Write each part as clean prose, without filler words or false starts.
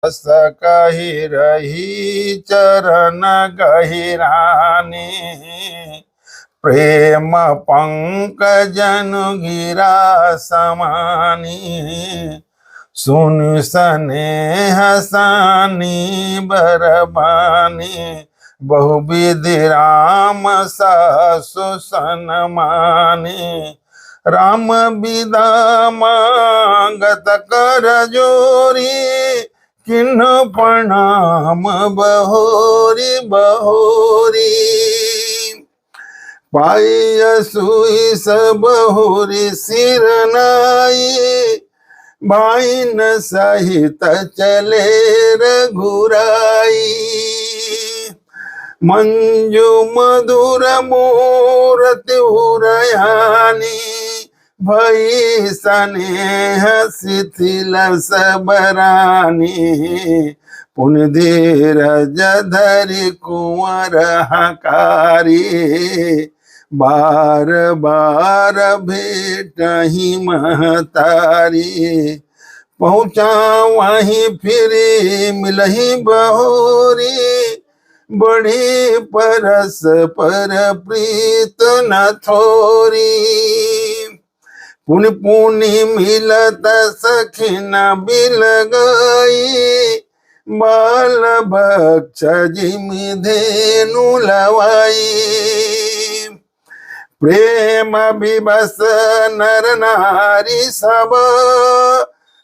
बस कही रही चरण गहिरानी, प्रेम पंकजन गिरा समानी, सुन स्नेह सानी बरबानी, बहुविधि राम सासु सनमानी, राम विदा मांगत कर जोरी, किन्ह प्रणाम बहोरी बहोरी, पाई सुई सब बहुरी सिर नाई, भाइन सहित चले रघुराई, मंजू मधुर मूरति उरयानी, भई स्नेह शिथिल सबरानी, पुन धीरज धरि कुंवर हकारी, बार बार भेटहि महतारी, पहुँचा वहीं फिरी मिलहि बहोरी, बड़ी परस पर प्रीत न थोरी, पुनि पुनि मिलत सखिन बिल गई, बाल बक्ष जिमि धेनु लवाई, प्रेम विवश नर नारी सब,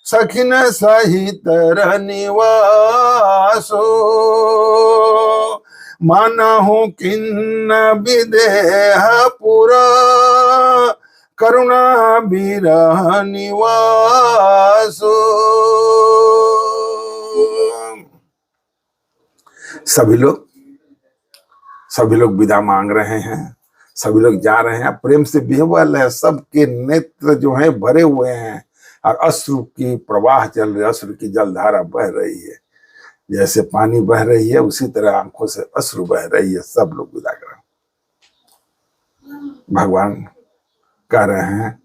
सखिन सहित रनिवासो, मानहु किन्न विदेह पुरा, करुणा विरह निवासो। सभी लोग विदा मांग रहे हैं, सभी लोग जा रहे हैं, प्रेम से विह्वल है, सबके नेत्र जो है भरे हुए हैं और अश्रु की प्रवाह चल रही है, अश्रु की जलधारा बह रही है, जैसे पानी बह रही है उसी तरह आंखों से अश्रु बह रही है। सब लोग विदा कर रहे हैं, भगवान कह रहे हैं,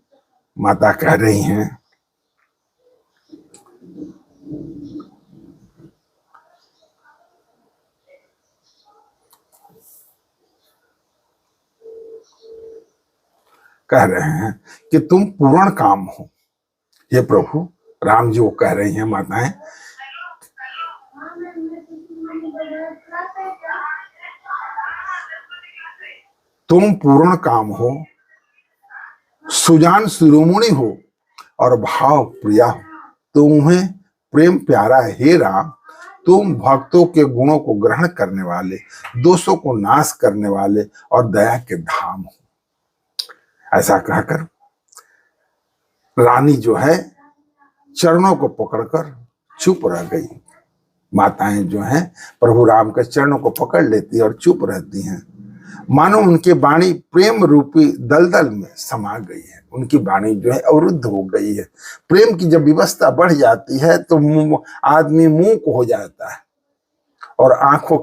माता कह रही हैं, कह रहे हैं कि तुम पूर्ण काम हो। हे प्रभु, राम जी वो कह रही हैं माताएं, तुम पूर्ण काम हो, सुजान शिरोमणि हो और भाव प्रिया हो, तुम्हें प्रेम प्यारा है। हे राम, तुम भक्तों के गुणों को ग्रहण करने वाले, दोषों को नाश करने वाले और दया के धाम हो। ऐसा कहकर रानी जो है चरणों को पकड़कर चुप रह गई। माताएं जो हैं प्रभु राम के चरणों को पकड़ लेती है और चुप रहती हैं, मानो उनकी वाणी प्रेम रूपी दलदल में समा गई है, उनकी वाणी जो है अवरुद्ध हो गई है। प्रेम की जब विवस्था बढ़ जाती है तो आदमी मुंह को हो जाता है और आंखों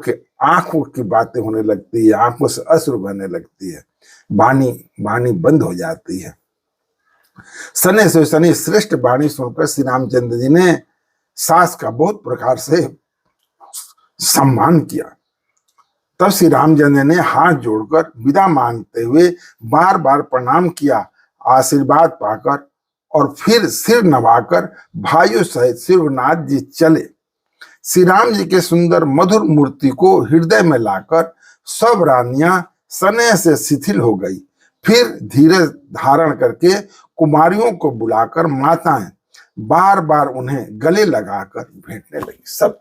की बातें होने लगती है, आंखों से अश्रु बहने लगती है, वाणी बंद हो जाती है। सने से सने श्रेष्ठ वाणी सुनकर श्री रामचंद्र जी ने सास का बहुत प्रकार से सम्मान किया। तब श्री रामचंद्र ने हाथ जोड़कर विदा मांगते हुए बार बार प्रणाम किया, आशीर्वाद पाकर और फिर सिर नवाकर भाइयों सहित शिवनाथ जी चले। श्री राम जी के सुंदर मधुर मूर्ति को हृदय में लाकर सब रानियां स्नेह से शिथिल हो गई। फिर धीरज धारण करके कुमारियों को बुलाकर माताएं बार बार उन्हें गले लगाकर भेंटने लगी। सब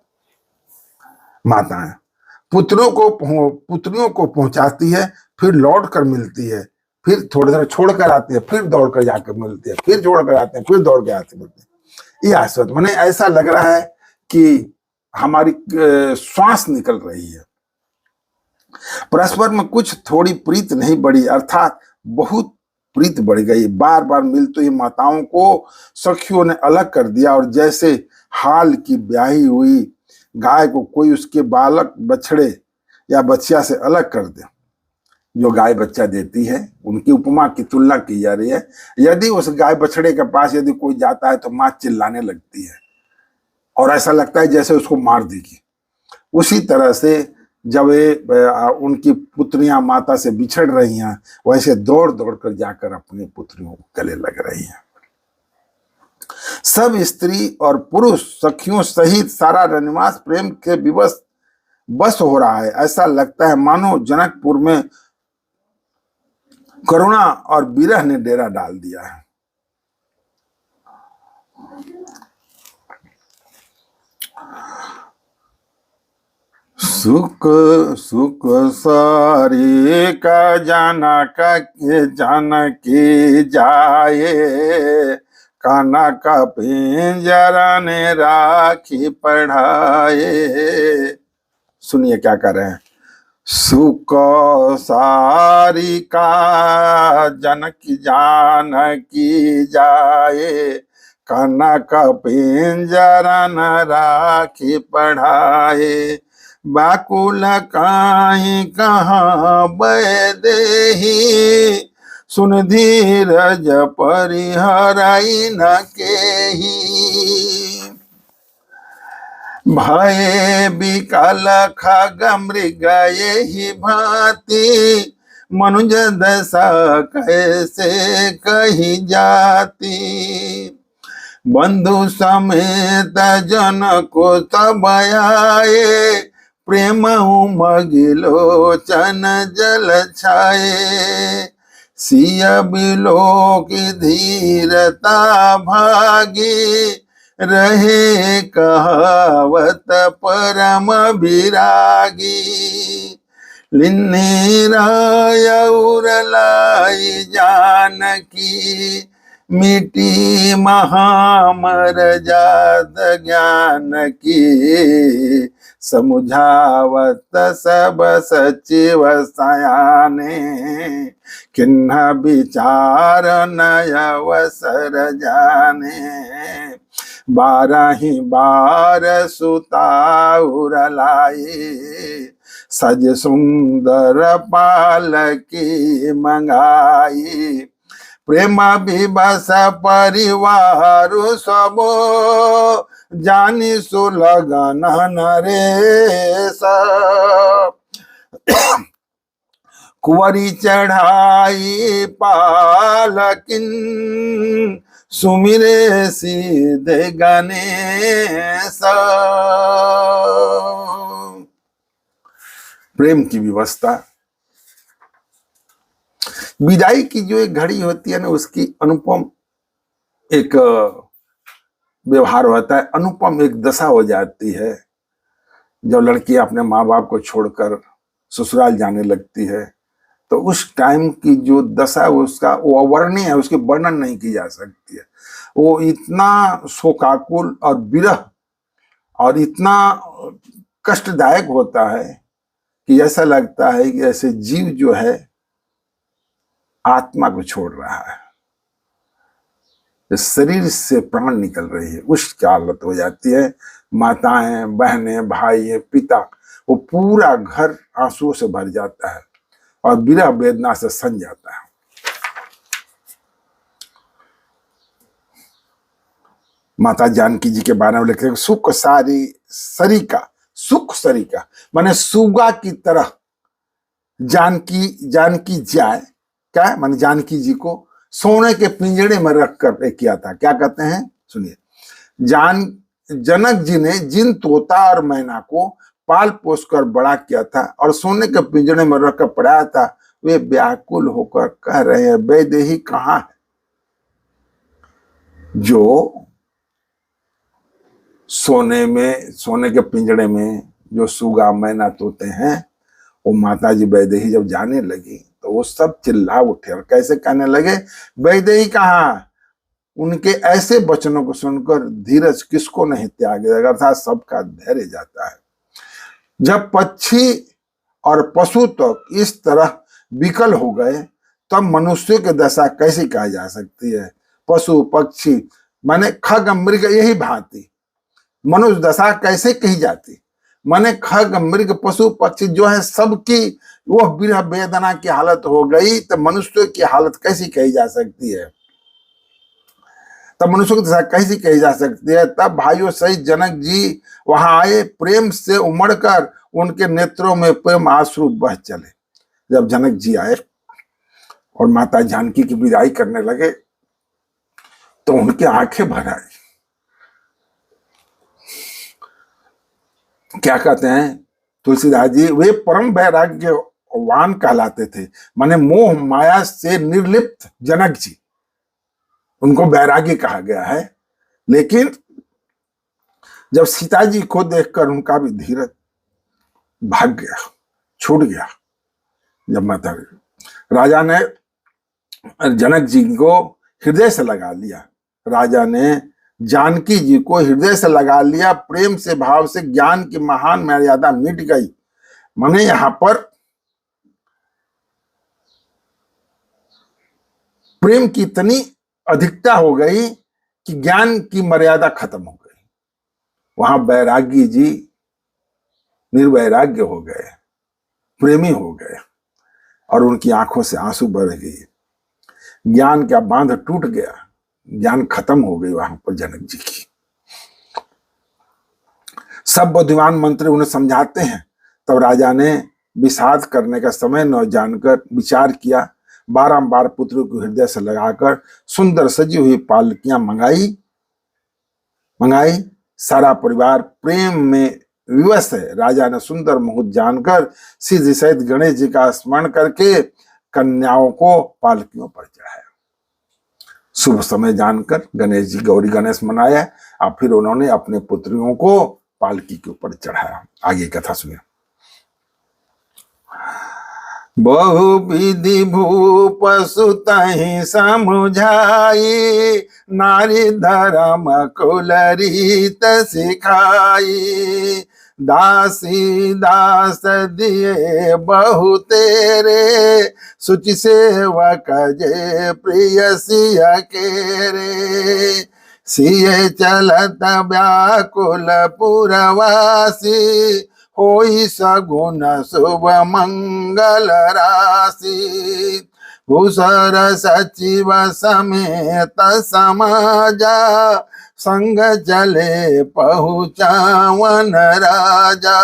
माताएं पुत्रियों को पहुंचाती है, फिर लौट कर मिलती है, फिर थोड़ी देर छोड़कर आती है, फिर दौड़कर जाकर मिलती है, फिर छोड़कर आते हैं, फिर दौड़ के आते मिलते हैं। ये आश्वत मैंने ऐसा लग रहा है कि हमारी श्वास निकल रही है। परस्पर में कुछ थोड़ी प्रीत नहीं बढ़ी, अर्थात बहुत प्रीत बढ़ गई। बार बार मिलते ही माताओं को सखियों ने अलग कर दिया और जैसे हाल की ब्याही हुई गाय को कोई उसके बालक बछड़े या बच्चिया से अलग कर दे। जो गाय बच्चा देती है उनकी उपमा की तुलना की जा रही है। यदि उस गाय बछड़े के पास यदि कोई जाता है तो मां चिल्लाने लगती है, और ऐसा लगता है जैसे उसको मार देगी। उसी तरह से जब उनकी पुत्रियां माता से बिछड़ रही हैं, वैसे दौड़ दौड़ कर जाकर अपनी पुत्रियों को गले लग रही हैं। सब स्त्री और पुरुष सखियों सहित सारा रनिवास प्रेम के विवश बस हो रहा है। ऐसा लगता है मानो जनकपुर में करुणा और विरह ने डेरा डाल दिया है। सुख सुख सारी का जाना की जाए, काना का पिंजरा ने राखी पढ़ाए। सुनिए क्या कर रहे हैं। सुख सारी का जान की जाए, काना का पिंजरा न राखी पढ़ाए। बाकुल काहीं कहाँ बैदेही, सुन धीरज परिहराई न केही। भय बिकल खग मृग यही भांति, मनुज दशा कैसे कही जाती। बंधु समेत जन को तब आए, प्रेम उमगिलोचन जल छाए। सिया बिलो की धीरता भागी, रहे कहावत परम विरागी। लिन्नी राय उरलाई जानकी, मिटी महामर जात ज्ञान की। समुझावत सब सचिव सयाने, किन्ह विचार नय अवसर जाने। 12 बार सुता उरलाई, सज सुंदर पालकी मंगाई। प्रेम विवश परिवार सबो, जानी सुलगन नरेश। कुंवरी चढ़ाई पालकिन, सुमिरे सीधे गणेश। प्रेम की व्यवस्था, विदाई की जो एक घड़ी होती है ना, उसकी अनुपम एक व्यवहार होता है, अनुपम एक दशा हो जाती है। जब लड़की अपने माँ बाप को छोड़कर ससुराल जाने लगती है, तो उस टाइम की जो दशा है उसका वो अवर्णीय है, उसकी वर्णन नहीं की जा सकती है। वो इतना शोकाकुल और विरह और इतना कष्टदायक होता है कि ऐसा लगता है कि ऐसे जीव जो है आत्मा को छोड़ रहा है, शरीर से प्राण निकल रही है, उसकी हालत हो जाती है। माताएं, बहनें, भाई, पिता, वो पूरा घर आंसुओं से भर जाता है और विरह वेदना से सन जाता है। माता जानकी जी के बारे में लिखते हैं, सुख सारी सरिका, सुख सरिका माने सुगा की तरह जानकी जाए, क्या माने जानकी जी को सोने के पिंजड़े में रखकर किया था। क्या कहते हैं सुनिए। जनक जी ने जिन तोता और मैना को पाल पोस कर बड़ा किया था और सोने के पिंजड़े में रखकर पढ़ाया था, वे व्याकुल होकर कह रहे हैं, वैदेही कहाँ है। जो सोने के पिंजड़े में जो सुगा मैना तोते हैं, वो माता जी वैदेही जब जाने लगी तो वो सब चिल्ला उठे और कैसे कहने लगे, वैदेही कहाँ। उनके ऐसे वचनों को सुनकर धीरज किसको नहीं त्यागेगा, अर्थात सबका धैर्य जाता है। जब पक्षी और पशु तक इस तरह विकल हो गए, तब मनुष्य की दशा कैसी कही जा सकती है। पशु पक्षी माने खग मृग यही भांति, मनुष्य दशा कैसे कही जाती। माने खग मृग पशु पक्षी जो है सबकी वो विरह वेदना की हालत हो गई, तो मनुष्य की हालत कैसी कही जा सकती है। तब मनुष्य की दशा कैसी कही जा सकती है। तब भाइयों सहित जनक जी वहां आए, प्रेम से उमड़कर उनके नेत्रों में प्रेम आंसू बह चले। जब जनक जी आए और माता जानकी की विदाई करने लगे तो उनकी आंखें भर आई। क्या कहते हैं तुलसीदास जी, वे परम वैराग्यवान कहलाते थे, माने मोह माया से निर्लिप्त जनक जी, उनको वैरागी कहा गया है। लेकिन जब सीता जी को देखकर उनका भी धीरज भाग गया, छूट गया। जब माता राजा ने जनक जी को हृदय से लगा लिया, राजा ने जानकी जी को हृदय से लगा लिया, प्रेम से भाव से ज्ञान की महान मर्यादा मिट गई। माने यहां पर प्रेम की इतनी अधिकता हो गई कि ज्ञान की मर्यादा खत्म हो गई। वहां वैरागी जी निर्वैराग्य हो गए, प्रेमी हो गए और उनकी आंखों से आंसू बह गए। ज्ञान का बांध टूट गया, ज्ञान खत्म हो गई वहां पर जनक जी की। सब बुद्धिमान मंत्री उन्हें समझाते हैं, तब राजा ने विषाद करने का समय न जानकर विचार किया। बारंबार पुत्रों को हृदय से लगाकर सुंदर सजी हुई पालकियां मंगाई। सारा परिवार प्रेम में विवश है। राजा ने सुंदर मुहूर्त जानकर सीधी सहित गणेश जी का स्मरण करके कन्याओं को पालकियों पर चढ़ाया। शुभ समय जानकर गणेश जी गौरी गणेश मनाया और फिर उन्होंने अपने पुत्रियों को पालकी के ऊपर चढ़ाया। आगे कथा सुनिए। बहु विधि भूप सुतहि समुझाई, नारी धर्म कुल रीत सिखाई। दासी दास दिए बहु तेरे, सुचि सेवक जे प्रिय सिय केरे। सिय चलत व्याकुल पुरवासी, होई सगुन शुभ मंगल राशि। भूसर सचिव समेत समाजा, संग चले पहुँचावन राजा।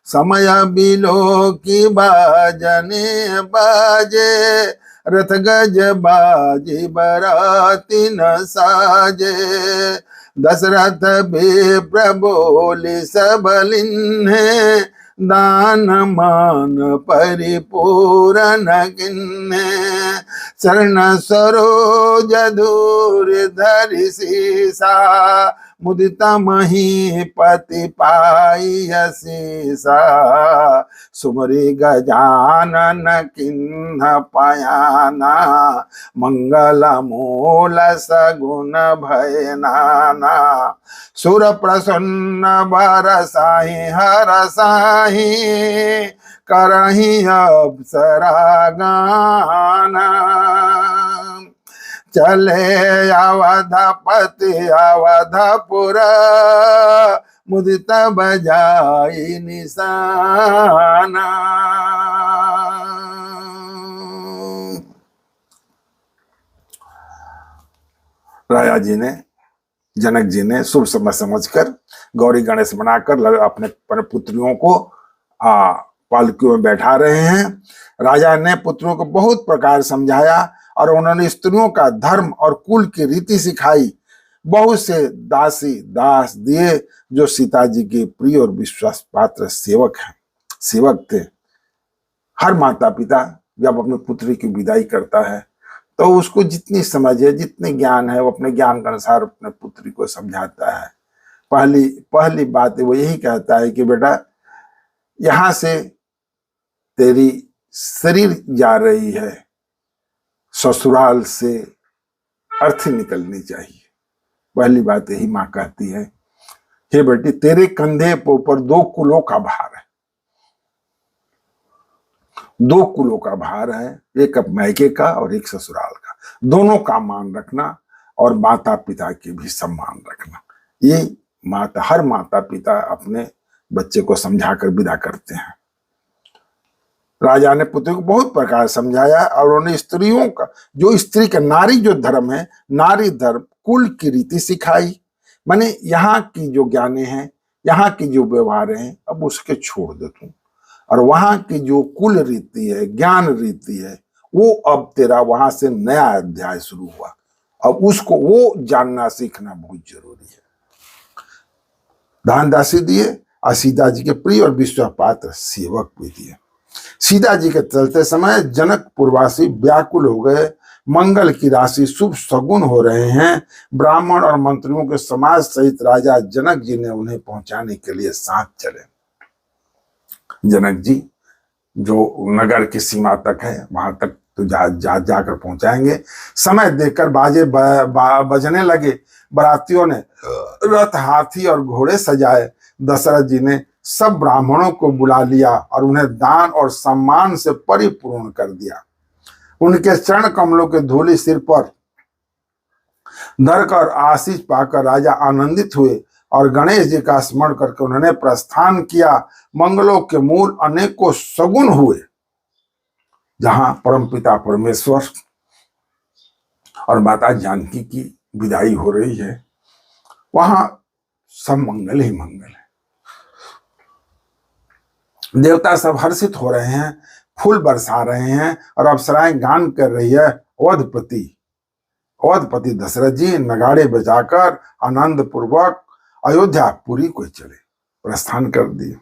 समय बिलो की बाजने बाजे, रथ गज बाजी बराती न साजे। दशरथ भी प्रबोली सबलिन्हे, दान मान परिपूरन किन्हे। शरण सरोज दूर धरि सीसा, मुदित मही पति पाई सीसा। सुमरि गजानन किन्ह पयाना, मंगल मूल सगुन भय नाना। सुर प्रसन्न बरसाहि हरसाहि, करहि अप्सरा गाना। चले अवधपति अवधपुर, मुदित बजाई निशाना। राजा जी ने जनक जी ने शुभ समय समझकर गौरी गणेश बनाकर अपने पुत्रियों को पालकियों में बैठा रहे हैं। राजा ने पुत्रों को बहुत प्रकार समझाया और उन्होंने स्त्रियों का धर्म और कुल की रीति सिखाई। बहुत से दासी दास दिए जो सीता जी के प्रिय और विश्वास पात्र सेवक थे। हर माता पिता जब अपनी पुत्री की विदाई करता है तो उसको जितनी समझ है, जितने ज्ञान है, वो अपने ज्ञान के अनुसार अपने पुत्री को समझाता है। पहली बात वो यही कहता है कि बेटा, यहां से तेरी शरीर जा रही है, ससुराल से अर्थी निकलनी चाहिए। पहली बात यही माँ कहती है, हे बेटी, तेरे कंधे पर ऊपर 2 कुलों का भार है। 2 कुलों का भार है, एक मायके का और एक ससुराल का। दोनों का मान रखना और माता पिता के भी सम्मान रखना। ये हर माता पिता अपने बच्चे को समझाकर विदा करते हैं। राजा ने पुत्र को बहुत प्रकार समझाया और उन्हें स्त्रियों का जो स्त्री का नारी जो धर्म है, नारी धर्म कुल की रीति सिखाई। माने यहाँ की जो ज्ञाने हैं, यहाँ की जो व्यवहार है, अब उसके छोड़ दे तू, और वहां की जो कुल रीति है, ज्ञान रीति है, वो अब तेरा वहां से नया अध्याय शुरू हुआ। अब उसको वो जानना सीखना बहुत जरूरी है। दान दासी दिए और सीता जी के प्रिय और विश्वासपात्र सेवक भी दिए। सीता जी के चलते समय जनक पूर्वासी व्याकुल हो गए। मंगल की राशि, शुभ शगुन हो रहे हैं। ब्राह्मण और मंत्रियों के समाज सहित राजा जनक जी ने उन्हें पहुंचाने के लिए साथ चले। जनक जी जो नगर की सीमा तक है वहां तक तो जाकर पहुंचाएंगे। समय देखकर बाजे बजने लगे। बरातियों ने रथ, हाथी और घोड़े सजाए। दशरथ जी ने सब ब्राह्मणों को बुला लिया और उन्हें दान और सम्मान से परिपूर्ण कर दिया। उनके चरण कमलों के धूलि सिर पर धरकर आशीष पाकर राजा आनंदित हुए और गणेश जी का स्मरण करके उन्होंने प्रस्थान किया। मंगलों के मूल अनेकों सगुन हुए। जहां परमपिता परमेश्वर और माता जानकी की विदाई हो रही है, वहां सब मंगल ही मंगल है। देवता सब हर्षित हो रहे हैं, फूल बरसा रहे हैं और अप्सराएं गान कर रही है। अवधपति दशरथ जी नगाड़े बजाकर आनंद पूर्वक अयोध्या पुरी को चले, प्रस्थान कर दिए।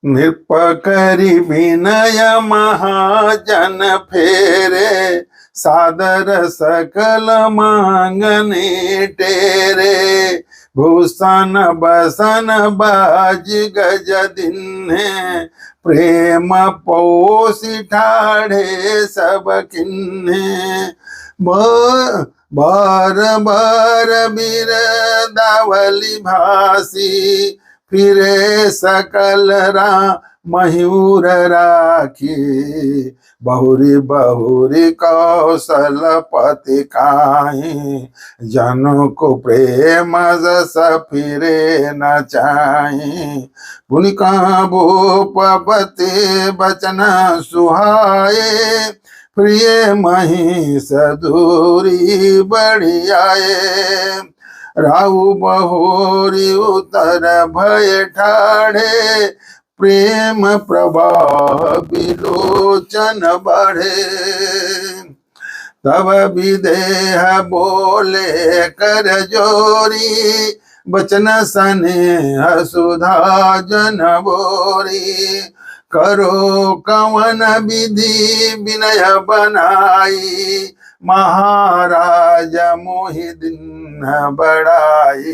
नृपकरि विनय महाजन फेरे, सादर सकल मांगने टेरे। भूषण बसन बाज गज दिन्हे, प्रेम पोषि ठाढ़े सब किन्हे। बार बार बिरदावली भासी, फिरे सकल मयूर राखी। बहुरी बहुरी कौशल पति काहि, जनों को प्रेम जस फिरे न चाहि। पुनिका भूपति बचन सुहाए, प्रिय महिष दूरी बढ़ियाए। राहु बहोरी उतर भय ठाढ़े, प्रेम प्रवाह विलोचन बढ़े। तब विदेह बोले कर जोरी, बचन स्नेह सुधा जन बोरी। करो कवन विधि विनय बनाई, महाराज मोहि दिन बढ़ाई।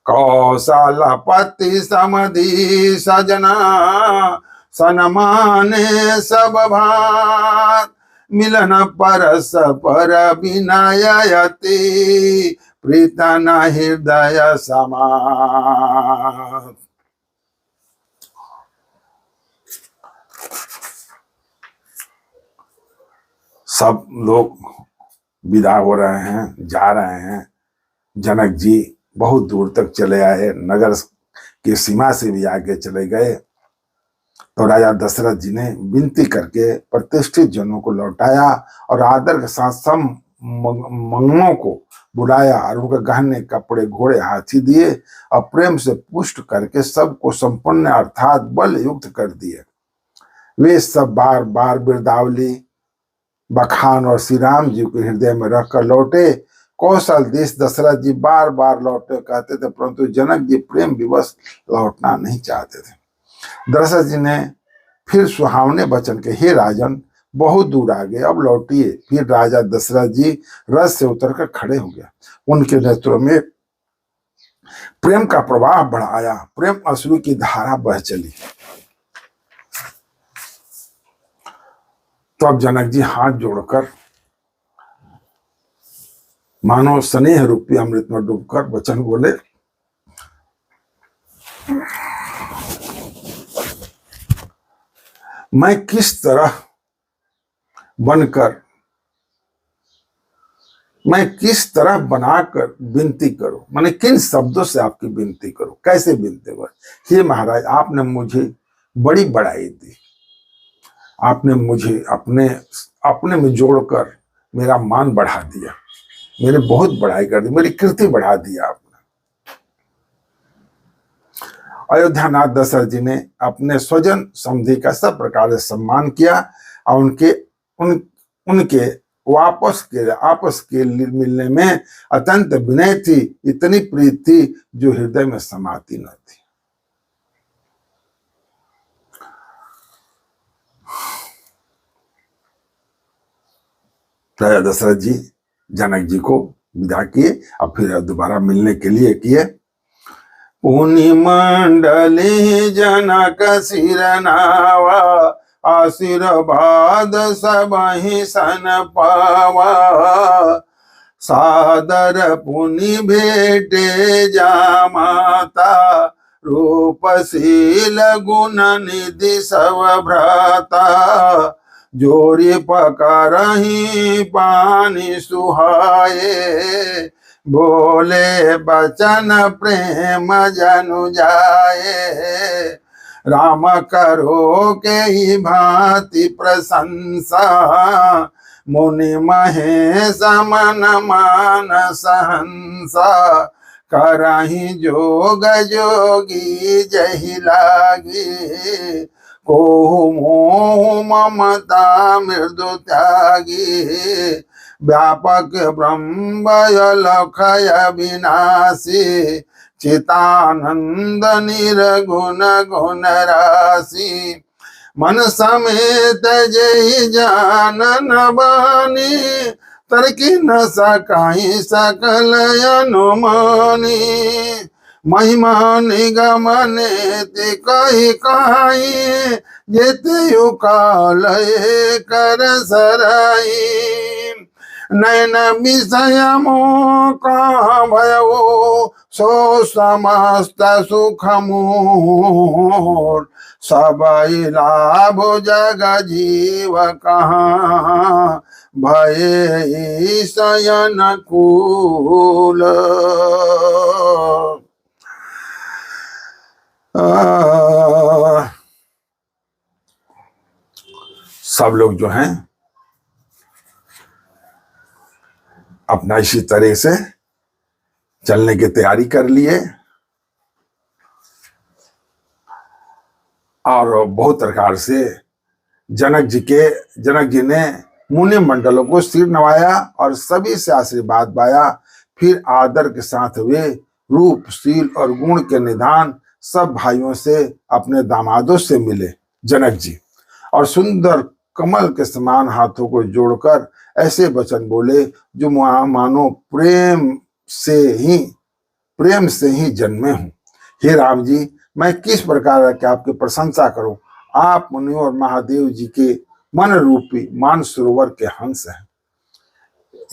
कौशलपति समधि सजना, सनमाने सब भात। मिलन परस पर विनयति, प्रीतन हृदय समा। सब लोग विदा हो रहे हैं, जा रहे हैं। जनक जी बहुत दूर तक चले आए, नगर की सीमा से भी आगे चले गए। तो राजा दशरथ जी ने विनती करके प्रतिष्ठित जनों को लौटाया और आदर के साथ सब मंगनों को बुलाया और उनके गहने, कपड़े, घोड़े, हाथी दिए और प्रेम से पुष्ट करके सबको संपन्न अर्थात बल युक्त कर दिए। वे सब बार बार बिरदावली, बखान और श्री राम जी को हृदय में रखकर लौटे। कौशल देश दशरथ जी बार बार लौटे कहते थे, परंतु जनक जी प्रेम विवश लौटना नहीं चाहते थे। दशरथ जी ने फिर सुहावने वचन के, हे राजन बहुत दूर आ गए, अब लौटिए। फिर राजा दशरथ जी रथ से उतरकर खड़े हो गया। उनके नेत्रों में प्रेम का प्रवाह बढ़ आया, प्रेम अश्रु की धारा बह चली। तो अब जनक जी हाथ जोड़कर मानो स्नेह रूपी अमृत में डूबकर वचन बोले, मैं किस तरह बनकर मैं किस तरह बनाकर विनती करूं, मैंने किन शब्दों से आपकी विनती करूं, कैसे विनती करूं। हे महाराज, आपने मुझे बड़ी बड़ाई दी, आपने मुझे अपने अपने में जोड़कर मेरा मान बढ़ा दिया, मेरे बहुत बड़ाई कर दी, मेरी कीर्ति बढ़ा दिया आपने। अयोध्यानाथ दशरथ जी ने अपने स्वजन समधि का सब प्रकार से सम्मान किया और उनके आपस के मिलने में अत्यंत विनय थी, इतनी प्रीति थी जो हृदय में समाती न थी। राजा दशरथ जी जनक जी को विदा किए और फिर दोबारा मिलने के लिए किए। पुनि मंडली जनक सिर नावा, आशीर्वाद सबहि सन पावा। सादर पुनि भेटे जामाता, रूपशील गुण निधि सब भ्राता। जोरी पकरहि पानी सुहाए, बोले बचन प्रेम जनु जाए। राम करो के ही भांति प्रशंसा, मुनि महेश मन मान सहंसा। करहि जोग जोगी जहि लागी, को मोह ममता मृदु त्यागी। व्यापक ब्रह्म लखय विनाशी, चितानंद निर्गुण गुण राशि। मन समेत जय जानन बानी, तरकी न सकाई सकल अनुमानी। महिमा निगमने ते कही कहाई, जेते काल कर सराई। नैन विषय मोका भयो, सो समस्त सुख मोर। सबई लाभ जग जीव कहाँ, भये शयन कूल। सब लोग जो हैं अपना इसी तरह से चलने की तैयारी कर लिए और बहुत प्रकार से जनक जी ने मुनि मंडलों को सिर नवाया और सभी से आशीर्वाद पाया। फिर आदर के साथ वे रूप, शील और गुण के निधान सब भाइयों से, अपने दामादों से मिले जनक जी, और सुंदर कमल के समान हाथों को जोड़कर ऐसे वचन बोले जो मानो प्रेम से ही जन्मे हूं। हे राम जी, मैं किस प्रकार की आपकी प्रशंसा करूं। आप मुनि और महादेव जी के मन रूपी मान सरोवर के हंस हैं।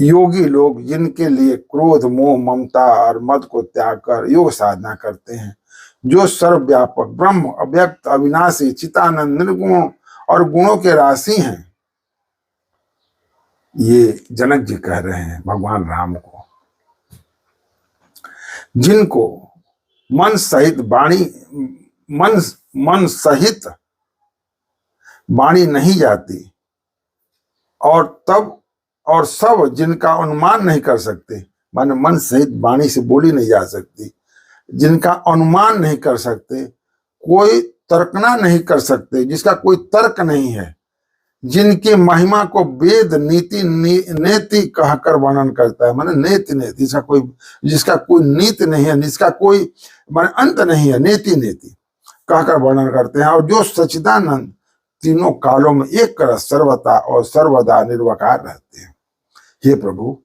योगी लोग जिनके लिए क्रोध, मोह, ममता और मद को त्याग कर योग साधना करते हैं, जो सर्वव्यापक ब्रह्म, अव्यक्त, अविनाशी, चितानंद, निर्गुण और गुणों के राशि हैं। ये जनक जी कह रहे हैं भगवान राम को, जिनको मन सहित वाणी नहीं जाती, और सब जिनका अनुमान नहीं कर सकते, माने मन सहित वाणी से बोली नहीं जा सकती, जिनका अनुमान नहीं कर सकते, कोई तर्कना नहीं कर सकते, जिसका कोई तर्क नहीं है, जिनकी महिमा को वेद नीति नेति कहकर वर्णन करता है, माने नेति जिसका कोई नीति नहीं है, जिसका कोई माने अंत नहीं है, नेति कहकर वर्णन करते हैं, और जो सच्चिदानंद तीनों कालों में एक कर सर्वता और सर्वदा निर्वकार रहते हैं। हे प्रभु,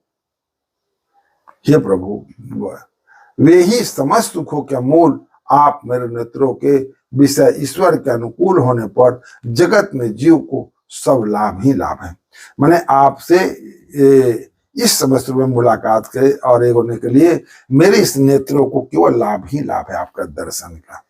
वे ही समस्त सुखों के मूल, आप मेरे नेत्रों के विषय ईश्वर के अनुकूल होने पर जगत में जीव को सब लाभ ही लाभ है। मैंने आपसे इस समस्त में मुलाकात करे और एक होने के लिए मेरे इस नेत्रों को केवल लाभ ही लाभ है आपका दर्शन का।